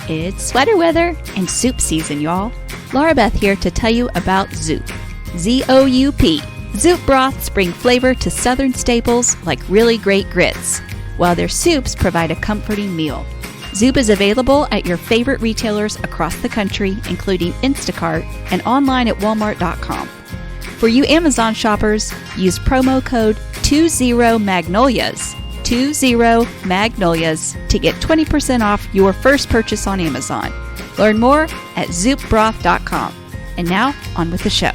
It's sweater weather and soup season, y'all. Laura Beth here to tell you about Zoop. Z-O-U-P. Zoop broths bring flavor to southern staples like really great grits, while their soups provide a comforting meal. Zoop is available at your favorite retailers across the country, including Instacart and online at walmart.com. For you Amazon shoppers, use promo code 20Magnolias. 20Magnolias to get 20% off your first purchase on Amazon. Learn more at zoopbroth.com. And now, on with the show.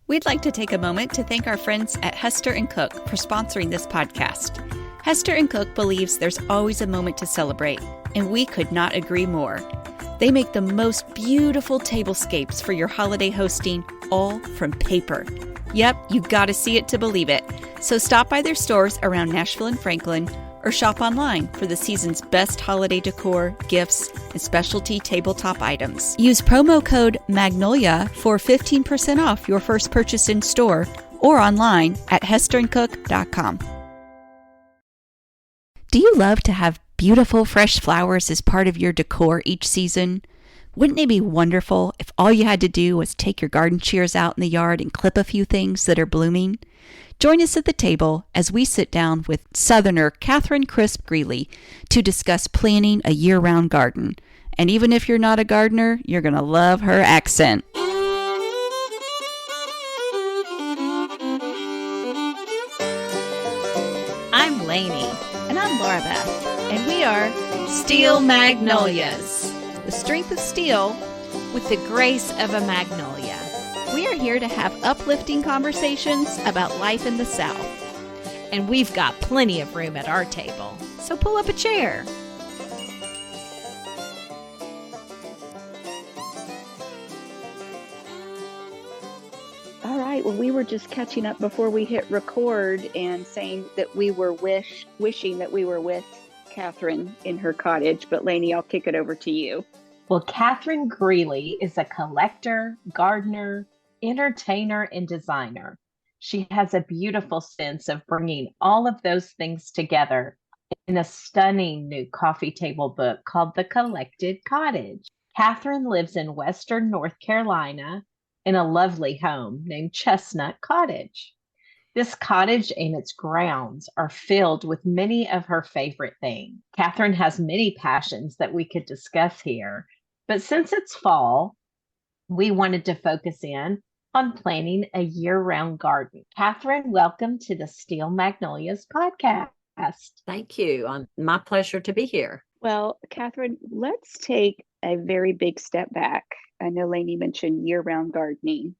We'd like to take a moment to thank our friends at Hester & Cook for sponsoring this podcast. Hester & Cook believes there's always a moment to celebrate, and we could not agree more. They make the most beautiful tablescapes for your holiday hosting, all from paper. Yep, you gotta see it to believe it. So stop by their stores around Nashville and Franklin, or shop online for the season's best holiday decor, gifts, and specialty tabletop items. Use promo code Magnolia for 15% off your first purchase in store or online at hesterandcook.com. Do you love to have beautiful fresh flowers as part of your decor each season? Wouldn't it be wonderful if all you had to do was take your garden shears out in the yard and clip a few things that are blooming? Join us at the table as we sit down with Southerner Kathryn Greeley to discuss planning a year-round garden. And even if you're not a gardener, you're going to love her accent. I'm Lainey. And I'm Laura Beth. And we are Steel Magnolias. The strength of steel With the grace of a magnolia. We are here to have uplifting conversations about life in the South. And we've got plenty of room at our table, so pull up a chair. All right. Well, we were just catching up before we hit record and saying that we were wishing that we were with Kathryn in her cottage. But Lainey, I'll kick it over to you. Well, Kathryn Greeley is a collector, gardener, entertainer, and designer. She has a beautiful sense of bringing all of those things together in a stunning new coffee table book called The Collected Cottage. Kathryn lives in Western North Carolina in a lovely home named Chestnut Cottage. This cottage and its grounds are filled with many of her favorite things. Kathryn has many passions that we could discuss here, but since it's fall, we wanted to focus in on planning a year-round garden. Kathryn, welcome to the Steel Magnolias podcast. Thank you. My pleasure to be here. Well, Kathryn, let's take a very big step back. I know Lainey mentioned year-round gardening.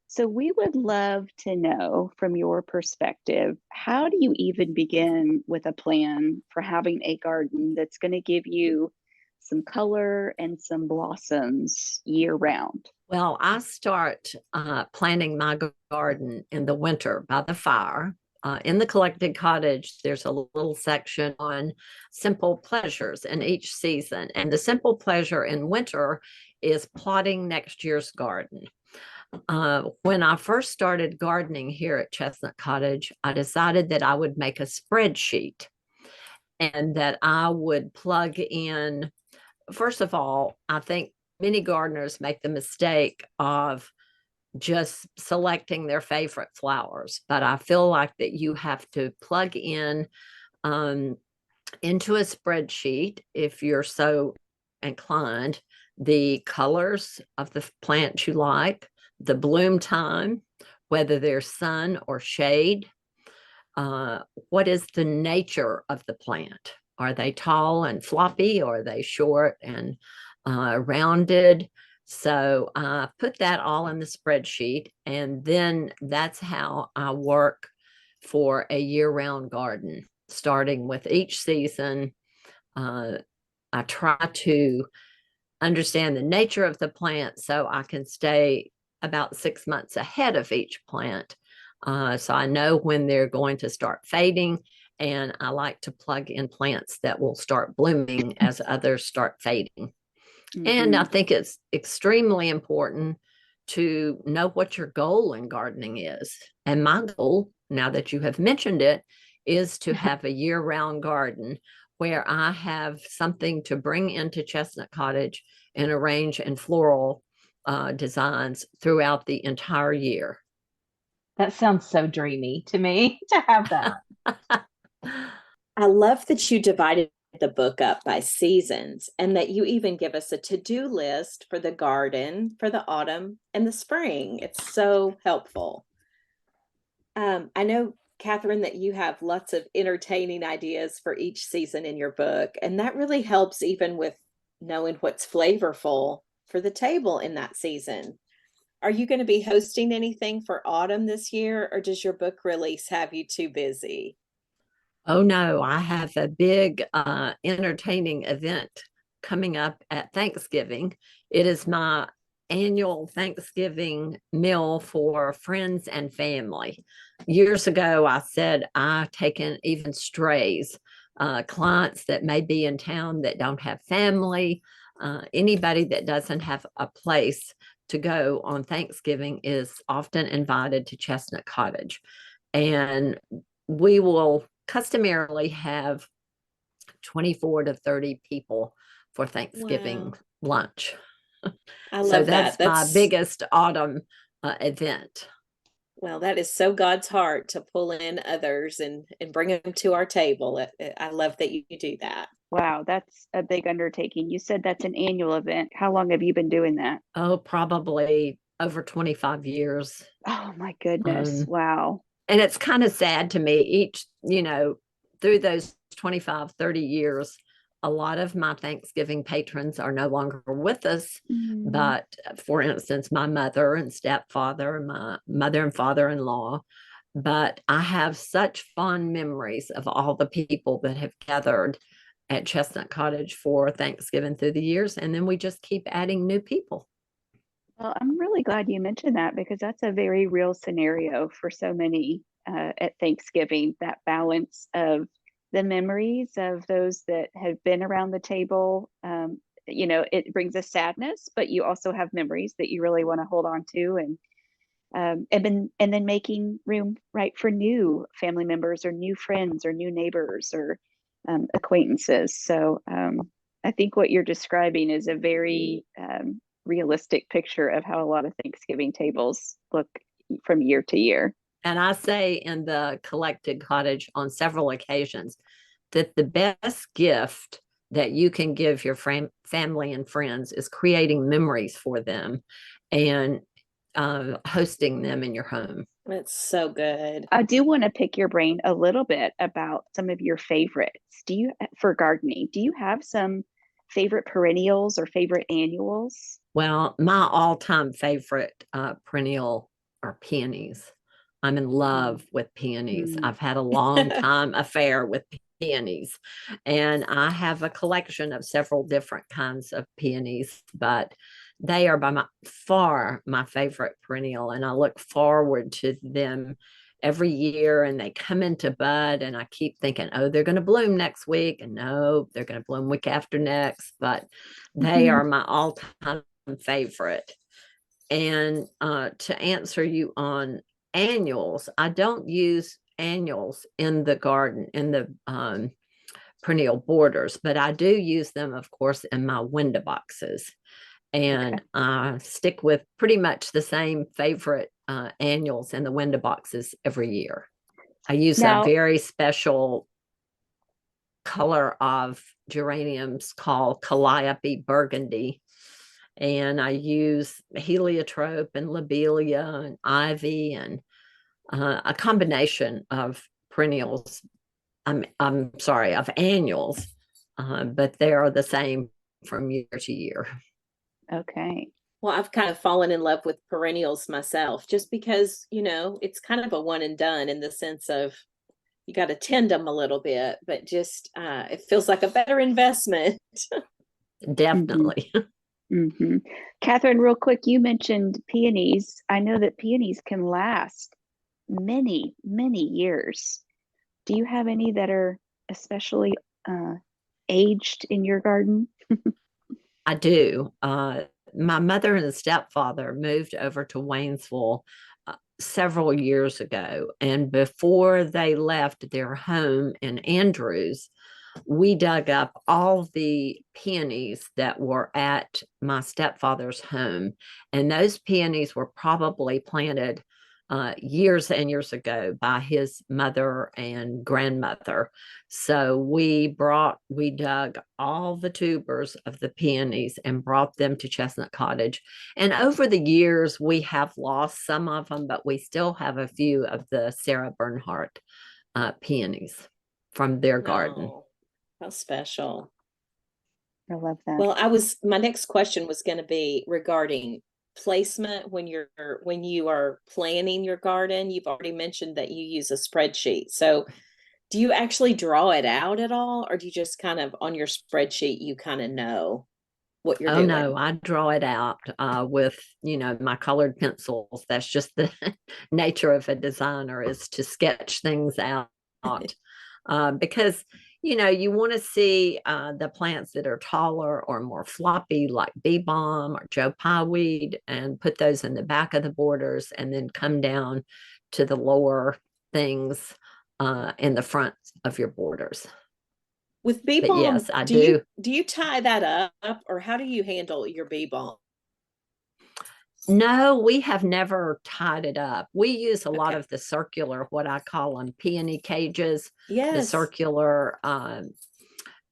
So we would love to know from your perspective, how do you even begin with a plan for having a garden that's going to give you some color and some blossoms year round? Well, I start planting my garden in the winter by the fire. In the Collected Cottage, there's a little section on simple pleasures in each season. And the simple pleasure in winter is plotting next year's garden. When I first started gardening here at Chestnut Cottage, I decided that I would make a spreadsheet and that I would plug in. First of all, I think many gardeners make the mistake of just selecting their favorite flowers, but I feel like that you have to plug in into a spreadsheet, if you're so inclined, the colors of the plant you like, the bloom time, whether there's sun or shade, what is the nature of the plant? Are they tall and floppy, or are they short and rounded? So I put that all in the spreadsheet, and then that's how I work for a year-round garden, starting with each season. I try to understand the nature of the plant so I can stay about 6 months ahead of each plant. So I know when they're going to start fading, and I like to plug in plants that will start blooming as others start fading. Mm-hmm. And I think it's extremely important to know what your goal in gardening is. And my goal, now that you have mentioned it, is to have a year-round garden where I have something to bring into Chestnut Cottage and arrange in floral designs throughout the entire year. That sounds so dreamy to me to have that. I love that you divided the book up by seasons and that you even give us a to-do list for the garden for the autumn and the spring. It's so helpful. I know, Kathryn, that you have lots of entertaining ideas for each season in your book, and that really helps even with knowing what's flavorful for the table in that season. Are you going to be hosting anything for autumn this year, or does your book release have you too busy? Oh no, I have a big entertaining event coming up at Thanksgiving. It is my annual Thanksgiving meal for friends and family. Years ago, I said I taken even strays, clients that may be in town that don't have family, anybody that doesn't have a place to go on Thanksgiving is often invited to Chestnut Cottage. And we will customarily have 24 to 30 people for Thanksgiving lunch. I love So that. that's my biggest autumn event. Well, that is so God's heart to pull in others and bring them to our table. I love that you do that. Wow, that's a big undertaking. You said that's an annual event. How long have you been doing that? Oh, probably over 25 years. Oh my goodness. Wow. And it's kind of sad to me each, through those 25, 30 years, a lot of my Thanksgiving patrons are no longer with us. Mm. But for instance, my mother and stepfather, my mother and father-in-law. But I have such fond memories of all the people that have gathered at Chestnut Cottage for Thanksgiving through the years. And then we just keep adding new people. Well, I'm really glad you mentioned that because that's a very real scenario for so many at Thanksgiving, that balance of the memories of those that have been around the table. It brings a sadness, but you also have memories that you really want to hold on to and then making room right for new family members or new friends or new neighbors or acquaintances. So I think what you're describing is a very realistic picture of how a lot of Thanksgiving tables look from year to year. And I say in the collected cottage on several occasions that the best gift that you can give your family and friends is creating memories for them and hosting them in your home. That's so good. I do want to pick your brain a little bit about some of your favorites. For gardening, do you have some favorite perennials or favorite annuals? Well, my all-time favorite perennial are peonies. I'm in love with peonies. I've had a long time affair with peonies, and I have a collection of several different kinds of peonies, but they are by far my favorite perennial, and I look forward to them every year, and they come into bud, and I keep thinking, oh, they're going to bloom next week, and no, they're going to bloom week after next, but they are my all-time favorite. And to answer you on annuals, I don't use annuals in the garden, in the perennial borders, but I do use them, of course, in my window boxes. And I stick with pretty much the same favorite annuals in the window boxes every year. I use a very special color of geraniums called Calliope Burgundy. And I use heliotrope and lobelia and ivy and a combination of perennials. I'm sorry, of annuals, but they are the same from year to year. Okay. Well, I've kind of fallen in love with perennials myself, just because, it's kind of a one and done in the sense of you got to tend them a little bit, but just it feels like a better investment. Definitely. Mm-hmm. Kathryn, real quick, you mentioned peonies. I know that peonies can last many, many years. Do you have any that are especially aged in your garden? I do. My mother and stepfather moved over to Waynesville several years ago. And before they left their home in Andrews, we dug up all the peonies that were at my stepfather's home. And those peonies were probably planted years and years ago by his mother and grandmother. So we dug all the tubers of the peonies and brought them to Chestnut Cottage. And over the years, we have lost some of them, but we still have a few of the Sarah Bernhardt peonies from their garden. Oh, how special. I love that. Well, my next question was going to be regarding placement when you are planning your garden. You've already mentioned that you use a spreadsheet. So do you actually draw it out at all, or do you just kind of on your spreadsheet you kind of know what you're doing? No, I draw it out with, my colored pencils. That's just the nature of a designer, is to sketch things out because you want to see the plants that are taller or more floppy, like bee balm or Joe Pye weed, and put those in the back of the borders, and then come down to the lower things in the front of your borders. With bee balm, yes, I do. Do you tie that up, or how do you handle your bee balm? No, we have never tied it up. We use a lot of the circular, what I call them, peony cages. Yes. The circular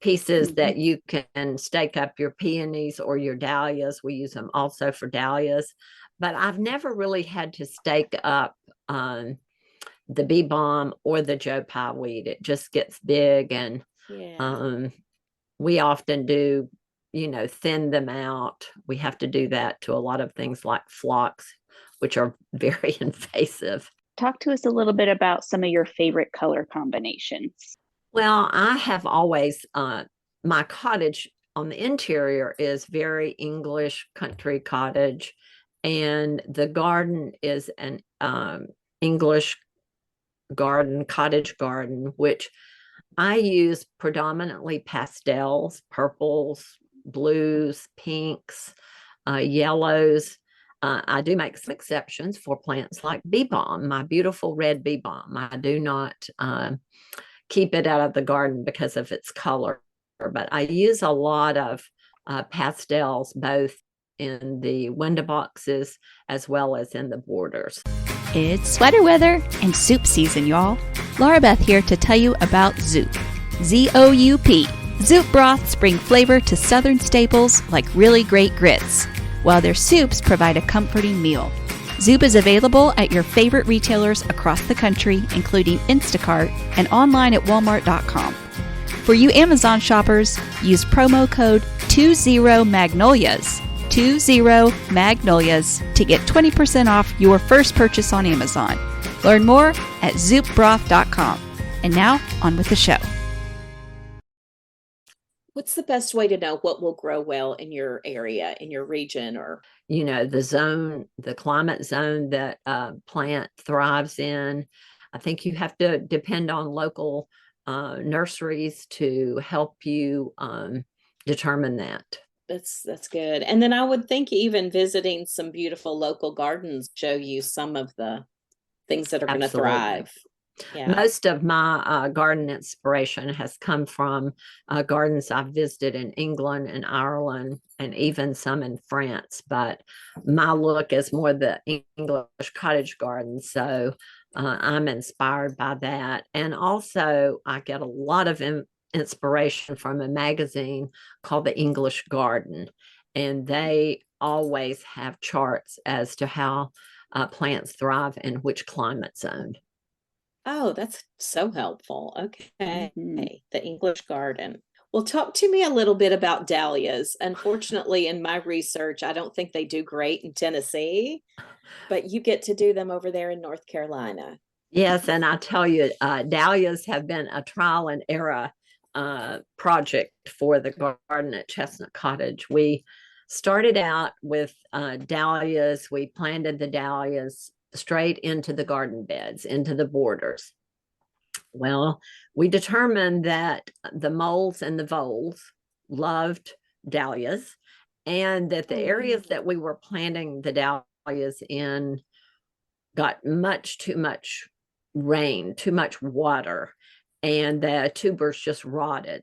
pieces that you can stake up your peonies or your dahlias. We use them also for dahlias. But I've never really had to stake up the bee balm or the Joe Pye weed. It just gets big, and we often do thin them out. We have to do that to a lot of things like phlox, which are very invasive. Talk to us a little bit about some of your favorite color combinations. Well, I have always, my cottage on the interior is very English country cottage, and the garden is an English garden, cottage garden, which I use predominantly pastels, purples, blues, pinks, yellows. I do make some exceptions for plants like bee balm, my beautiful red bee balm. I do not keep it out of the garden because of its color, but I use a lot of pastels, both in the window boxes as well as in the borders. It's sweater weather and soup season, y'all. Laura Beth here to tell you about Zoop. Z-O-U-P. Zoop broths bring flavor to southern staples like really great grits, while their soups provide a comforting meal. Zoop is available at your favorite retailers across the country, including Instacart and online at walmart.com. For you Amazon shoppers, use promo code 20Magnolias, 20Magnolias, to get 20% off your first purchase on Amazon. Learn more at zoopbroth.com. And now, on with the show. What's the best way to know what will grow well in your area, in your region, or the zone, the climate zone that plant thrives in? I think you have to depend on local nurseries to help you determine that. That's good. And then I would think even visiting some beautiful local gardens show you some of the things that are going to thrive. Yeah. Most of my garden inspiration has come from gardens I've visited in England and Ireland, and even some in France. But my look is more the English cottage garden. So I'm inspired by that. And also I get a lot of inspiration from a magazine called The English Garden. And they always have charts as to how plants thrive in which climate zone. Oh, that's so helpful. Okay. The English Garden. Well, talk to me a little bit about dahlias. Unfortunately, in my research, I don't think they do great in Tennessee, but you get to do them over there in North Carolina. Yes, and I tell you, dahlias have been a trial and error project for the garden at Chestnut Cottage. We started out with dahlias. We planted the dahlias straight into the garden beds, into the borders. Well, we determined that the moles and the voles loved dahlias, and that the areas that we were planting the dahlias in got much too much rain, too much water. and the tubers just rotted.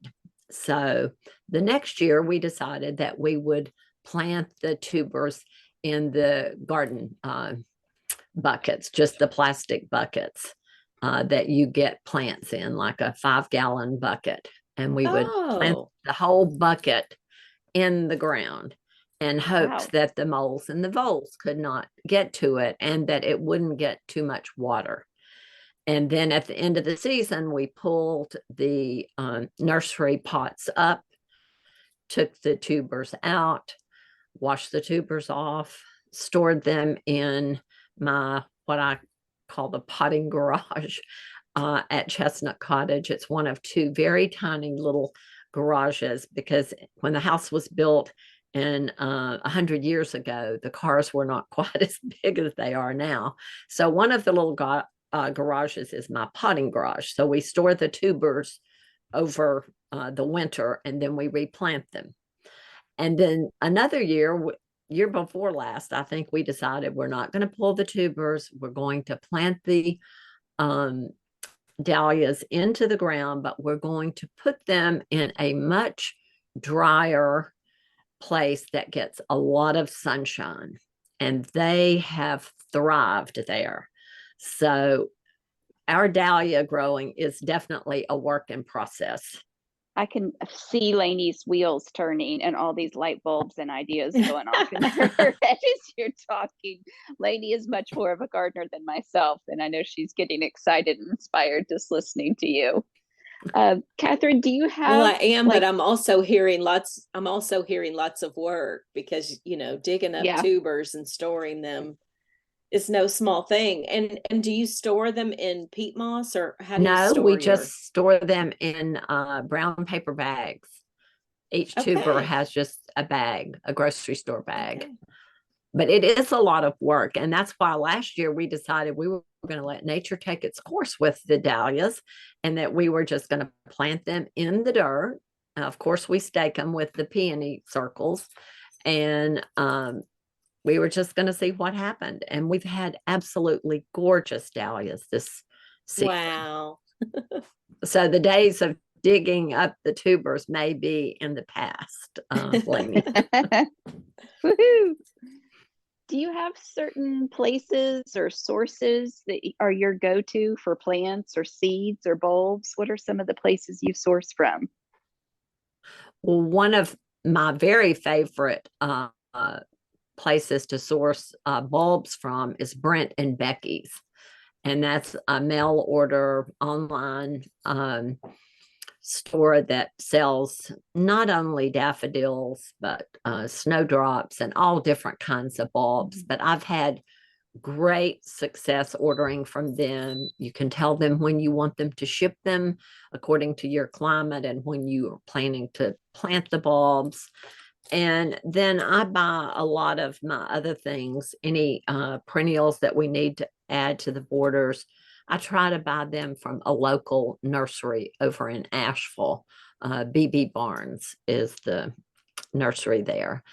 So the next year we decided that we would plant the tubers in the garden buckets, just the plastic buckets that you get plants in, like a 5-gallon bucket. And we would plant the whole bucket in the ground and hopes that the moles and the voles could not get to it and that it wouldn't get too much water. And then at the end of the season, we pulled the nursery pots up, took the tubers out, washed the tubers off, stored them in my, what I call the potting garage at Chestnut Cottage. It's one of 2 very tiny little garages, because when the house was built in 100 years ago, the cars were not quite as big as they are now. So one of the little garages is my potting garage. So we store the tubers over the winter, and then we replant them. And then another year before last, I think we decided we're not going to pull the tubers. We're going to plant the dahlias into the ground, but we're going to put them in a much drier place that gets a lot of sunshine. And they have thrived there. So our dahlia growing is definitely a work in process. I can see Lainey's wheels turning and all these light bulbs and ideas going off in her head as you're talking. Lainey is much more of a gardener than myself, and I know she's getting excited and inspired just listening to you. Kathryn, do you have? Well, I am, but I'm also hearing lots. I'm also hearing lots of work, because digging up tubers and storing them is no small thing. And do you store them in peat moss, or how do you store? No, we just store them in brown paper bags. Each tuber has just a bag, a grocery store bag. Okay. But it is a lot of work. And that's why last year we decided we were going to let nature take its course with the dahlias, and that we were just going to plant them in the dirt. Of course, we stake them with the peony circles, and we were just going to see what happened. And we've had absolutely gorgeous dahlias this season. Wow. So the days of digging up the tubers may be in the past, Lainey. Woohoo! Do you have certain places or sources that are your go-to for plants or seeds or bulbs? What are some of the places you source from? Well, one of my very favorite places to source bulbs from is Brent and Becky's. And that's a mail order online store that sells not only daffodils, but snowdrops and all different kinds of bulbs. But I've had great success ordering from them. You can tell them when you want them to ship them according to your climate and when you are planning to plant the bulbs. And then I buy a lot of my other things, any perennials that we need to add to the borders. I try to buy them from a local nursery over in Asheville. BB Barnes is the nursery there.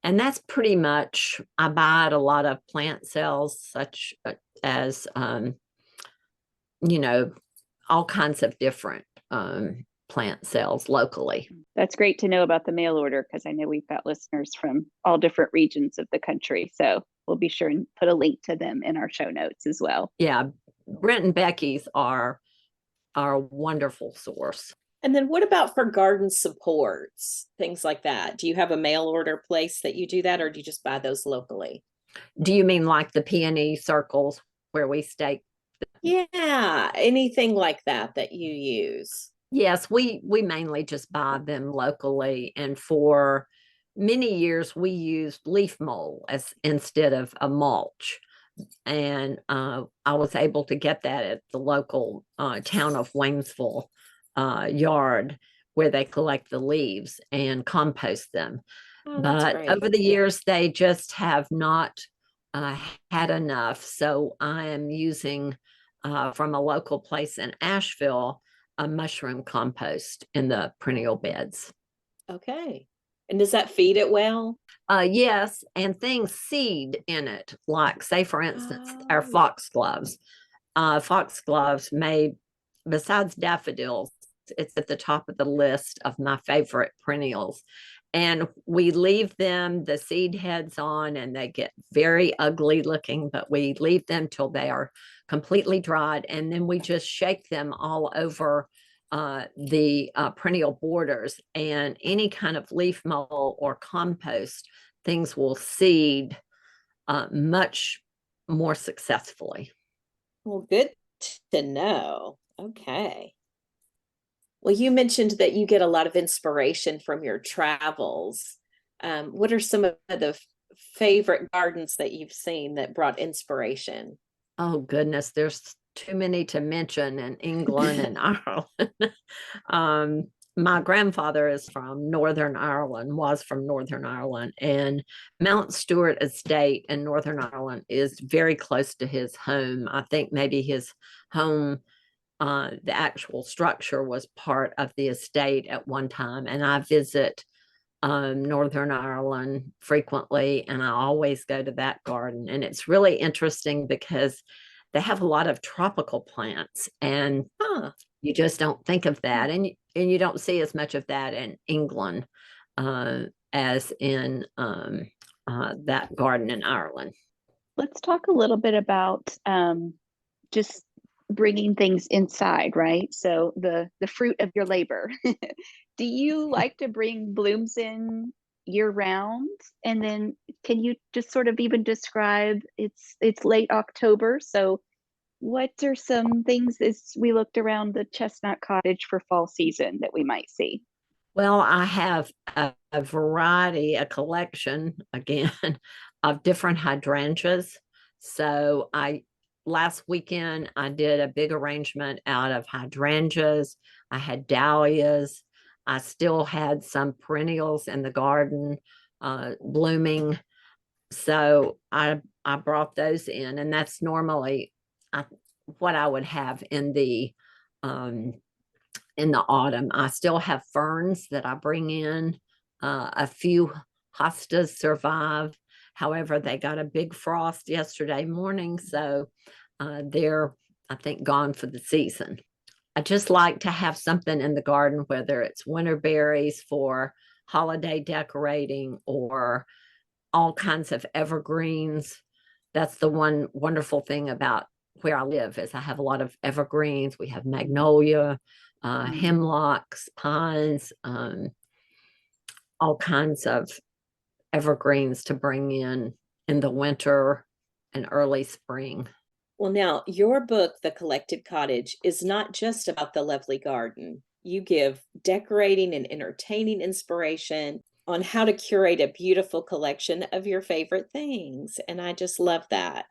And that's pretty much, I buy at a lot of plant sales, such as, all kinds of different plant sales locally. That's great to know about the mail order, because I know we've got listeners from all different regions of the country. So we'll be sure and put a link to them in our show notes as well. Yeah, Brent and Becky's are a wonderful source. And then what about for garden supports, things like that? Do you have a mail order place that you do that, or do you just buy those locally? Do you mean like the peony circles where we stake? Yeah, anything like that you use? Yes, we mainly just buy them locally. And for many years, we used leaf mold as instead of a mulch. And I was able to get that at the local town of Waynesville yard, where they collect the leaves and compost them. Oh, but over the years, they just have not had enough. So I am using from a local place in Asheville a mushroom compost in the perennial beds. Okay. And does that feed it well? Yes, and things seed in it, like say for instance, our foxgloves. Foxgloves may besides daffodils, it's at the top of the list of my favorite perennials. And we leave them the seed heads on, and they get very ugly looking, but we leave them till they are completely dried. And then we just shake them all over the perennial borders, and any kind of leaf mold or compost, things will seed much more successfully. Well, good to know. Okay. Well, you mentioned that you get a lot of inspiration from your travels. What are some of the favorite gardens that you've seen that brought inspiration? Oh, goodness, there's too many to mention in England and Ireland. My grandfather is from Northern Ireland, was from Northern Ireland, and Mount Stewart Estate in Northern Ireland is very close to his home. I think maybe his home, the actual structure was part of the estate at one time. And I visit Northern Ireland frequently, and I always go to that garden. And it's really interesting because they have a lot of tropical plants, and you just don't think of that. And you don't see as much of that in England as in that garden in Ireland. Let's talk a little bit about just bringing things inside, right? So the fruit of your labor. Do you like to bring blooms in year round? And then can you just sort of even describe, it's late October, so what are some things as we looked around the Chestnut Cottage for fall season that we might see? Well, I have a variety, a collection again of different hydrangeas. So last weekend I did a big arrangement out of hydrangeas. I had dahlias. I still had some perennials in the garden blooming. So I brought those in, and that's normally what I would have in the autumn. I still have ferns that I bring in. A few hostas survive. However, they got a big frost yesterday morning, so they're, I think, gone for the season. I just like to have something in the garden, whether it's winter berries for holiday decorating or all kinds of evergreens. That's the one wonderful thing about where I live, is I have a lot of evergreens. We have magnolia, hemlocks, pines, all kinds of evergreens to bring in the winter and early spring. Well, now your book, The Collected Cottage, is not just about the lovely garden. You give decorating and entertaining inspiration on how to curate a beautiful collection of your favorite things. And I just love that.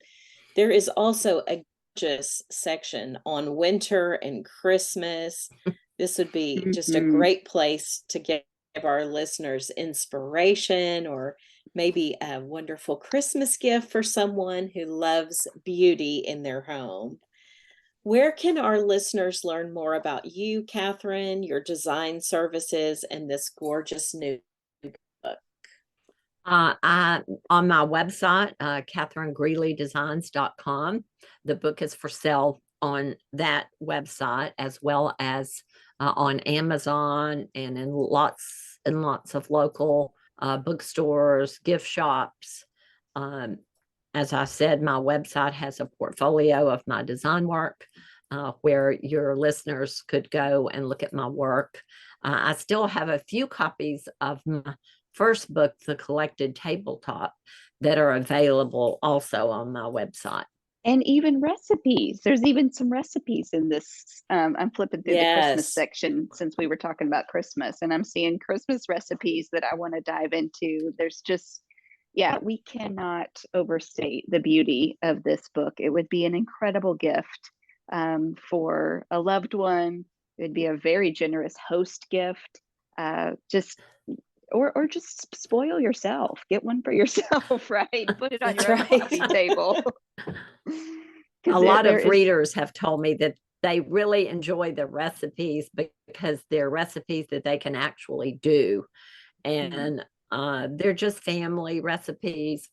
There is also a gorgeous section on winter and Christmas. This would be just a great place to give our listeners inspiration, or maybe a wonderful Christmas gift for someone who loves beauty in their home. Where can our listeners learn more about you, Kathryn, your design services, and this gorgeous new book? On my website, KathrynGreeleyDesigns.com. The book is for sale on that website, as well as on Amazon and in lots and lots of local bookstores, gift shops. As I said, my website has a portfolio of my design work where your listeners could go and look at my work. I still have a few copies of my first book, The Collected Tabletop, that are available also on my website. And even recipes. There's even some recipes in this. I'm flipping through the Christmas section since we were talking about Christmas, and I'm seeing Christmas recipes that I want to dive into. There's just, we cannot overstate the beauty of this book. It would be an incredible gift for a loved one. It would be a very generous host gift. Or just spoil yourself. Get one for yourself, right? Put it on your own coffee table. A lot of readers have told me that they really enjoy the recipes because they're recipes that they can actually do. And they're just family recipes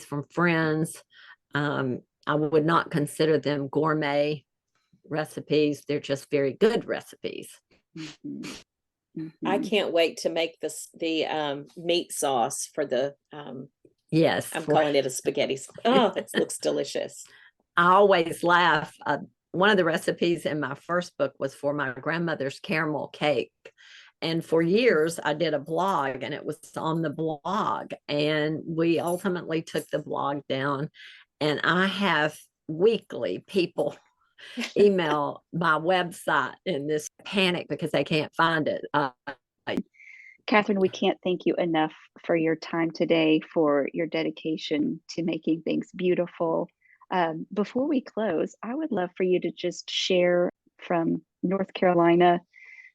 from friends. I would not consider them gourmet recipes. They're just very good recipes. Mhm. I Mhm. can't wait to make the meat sauce for the Yes. I'm calling it a spaghetti. Oh, it looks delicious. I always laugh. One of the recipes in my first book was for my grandmother's caramel cake. And for years, I did a blog, and it was on the blog. And we ultimately took the blog down. And I have weekly people email my website in this panic because they can't find it. Kathryn, we can't thank you enough for your time today, for your dedication to making things beautiful. Before we close, I would love for you to just share from North Carolina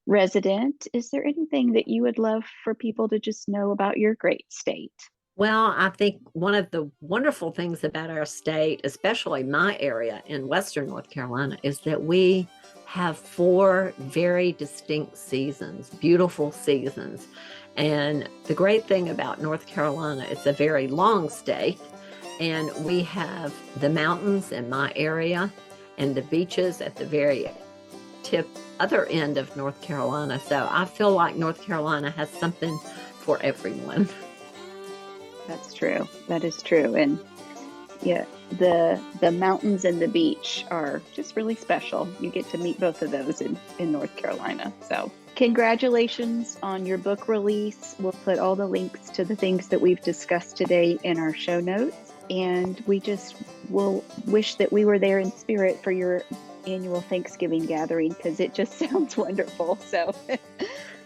resident. Is there anything that you would love for people to just know about your great state? Well, I think one of the wonderful things about our state, especially my area in Western North Carolina, is that we have 4 very distinct seasons, beautiful seasons. And the great thing about North Carolina, it's a very long state, and we have the mountains in my area and the beaches at the very other end of North Carolina. So I feel like North Carolina has something for everyone. That's true. That is true. And yeah, the mountains and the beach are just really special. You get to meet both of those in North Carolina. So congratulations on your book release. We'll put all the links to the things that we've discussed today in our show notes. And we just will wish that we were there in spirit for your annual Thanksgiving gathering, because it just sounds wonderful. So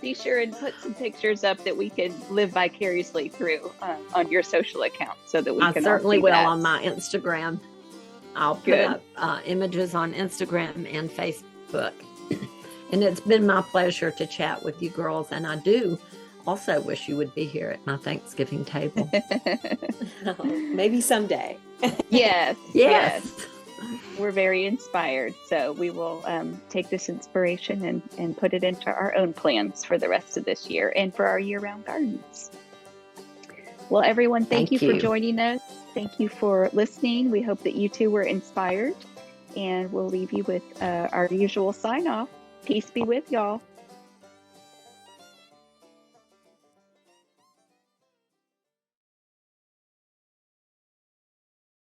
be sure and put some pictures up that we can live vicariously through on your social account, so that we I can certainly all see will that. on my Instagram. I'll put Good. up images on Instagram and Facebook. And it's been my pleasure to chat with you girls. And I do also wish you would be here at my Thanksgiving table. Oh, maybe someday. Yes. Yes. We're very inspired. So we will take this inspiration and put it into our own plans for the rest of this year and for our year-round gardens. Well, everyone, thank you for joining us. Thank you for listening. We hope that you too were inspired. And we'll leave you with our usual sign off. Peace be with y'all.